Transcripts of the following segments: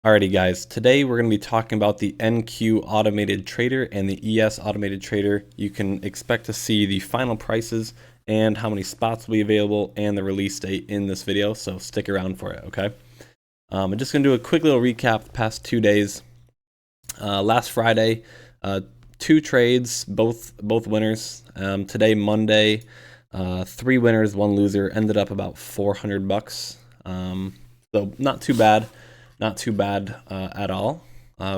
Alrighty guys, today we're going to be talking about the NQ automated trader and the ES automated trader. You can expect to see the final prices and how many spots will be available and the release date in this video, so stick around for it, okay? I'm just going to do a quick little recap the past 2 days. Last Friday, 2 trades, both winners. Today, Monday, 3 winners, 1 loser, ended up about $400. So not too bad. Not too bad at all.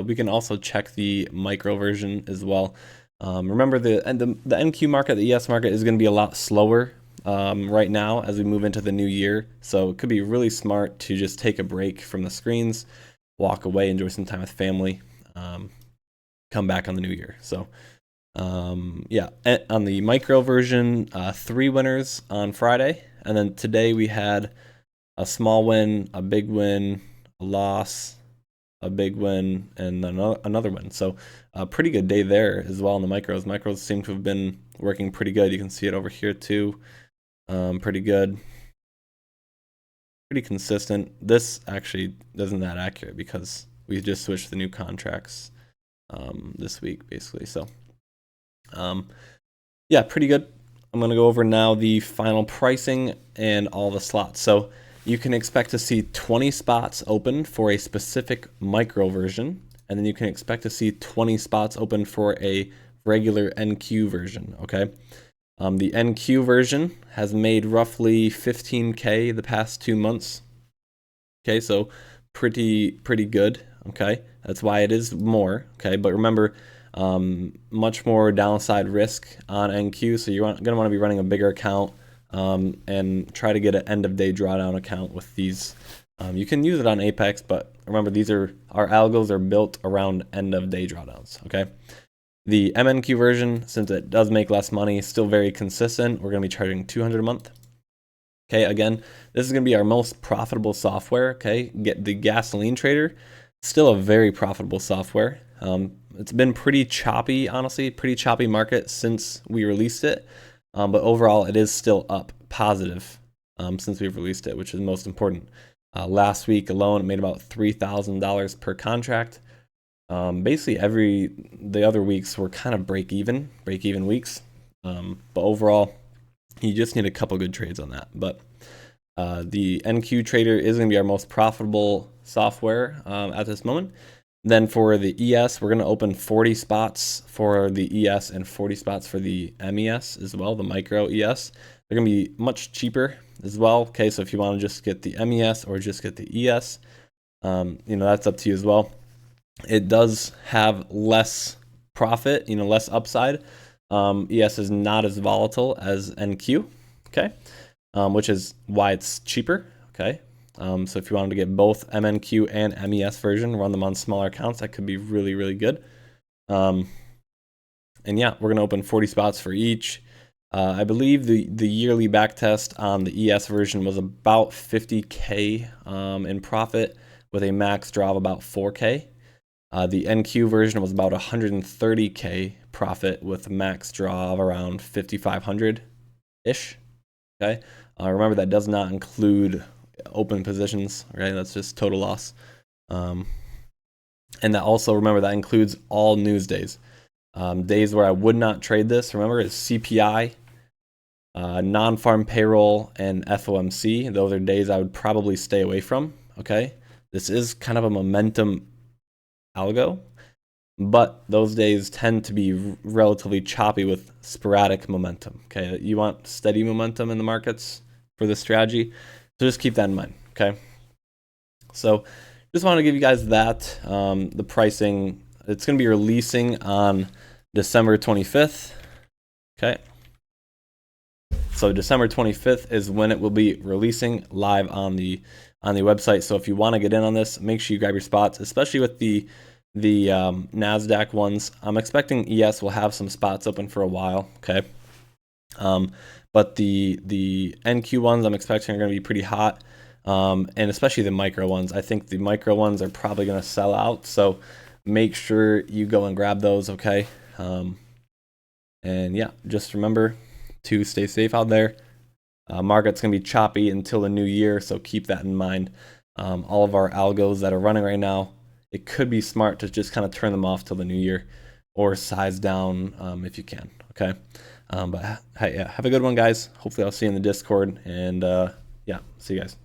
We can also check the micro version as well. Remember the NQ market, the ES market is going to be a lot slower right now as we move into the new year. So it could be really smart to just take a break from the screens, walk away, enjoy some time with family, come back on the new year. So yeah, on the micro version, 3 winners on Friday. And then today we had a small win, a big win, a loss, a big win, and another win. So a pretty good day there as well in the micros. Micros seem to have been working pretty good. You can see it over here too. Pretty good. Pretty consistent. This actually isn't that accurate because we just switched the new contracts this week basically. So yeah, pretty good. I'm going to go over now the final pricing and all the slots. So you can expect to see 20 spots open for a specific micro version, and then you can expect to see 20 spots open for a regular NQ version, okay? The NQ version has made roughly 15K the past 2 months, okay? So pretty good, okay? That's why it is more, okay? But remember, much more downside risk on NQ, so you're going to want to be running a bigger account, and try to get an end of day drawdown account with these. You can use it on Apex, but remember our algos are built around end of day drawdowns, okay? The MNQ version, since it does make less money, is still very consistent. We're going to be charging $200 a month. Okay, again, this is going to be our most profitable software, okay? Get the gasoline trader, still a very profitable software. It's been pretty choppy, honestly, pretty choppy market since we released it. But overall, it is still up positive since we've released it, which is most important. Last week alone, it made about $3,000 per contract. Basically, the other weeks were kind of break-even weeks. But overall, you just need a couple good trades on that. But the NQ Trader is going to be our most profitable software at this moment. Then for the ES, we're going to open 40 spots for the ES and 40 spots for the MES as well, the micro ES. They're going to be much cheaper as well. Okay, so if you want to just get the MES or just get the ES, that's up to you as well. It does have less profit, less upside. ES is not as volatile as NQ, okay, which is why it's cheaper, okay. So if you wanted to get both MNQ and MES version, run them on smaller accounts, that could be really good. And yeah, we're going to open 40 spots for each. I believe the yearly backtest on the ES version was about 50K in profit with a max draw of about 4K. The NQ version was about 130K profit with a max draw of around 5,500-ish. Okay, remember that does not include open positions, right? That's just total loss. And that also, remember, that includes all news days. Days where I would not trade this, remember, is CPI, non-farm payroll, and FOMC. Those are days I would probably stay away from, okay? This is kind of a momentum algo, but those days tend to be relatively choppy with sporadic momentum, okay? You want steady momentum in the markets for this strategy. So just keep that in mind, okay? So just want to give you guys that. The pricing, it's going to be releasing on December 25th, okay? So December 25th is when it will be releasing live on the website. So if you want to get in on this, make sure you grab your spots, especially with the NASDAQ ones. I'm expecting ES will have some spots open for a while, okay? But the NQ ones I'm expecting are going to be pretty hot, and especially the micro ones. I think the micro ones are probably going to sell out, so make sure you go and grab those, okay? And yeah, just remember to stay safe out there. Market's going to be choppy until the new year, so keep that in mind. All of our algos that are running right now it could be smart to just kind of turn them off till the new year, or size down if you can. Okay. But hey, yeah, have a good one, guys. Hopefully I'll see you in the Discord, and yeah, see you guys.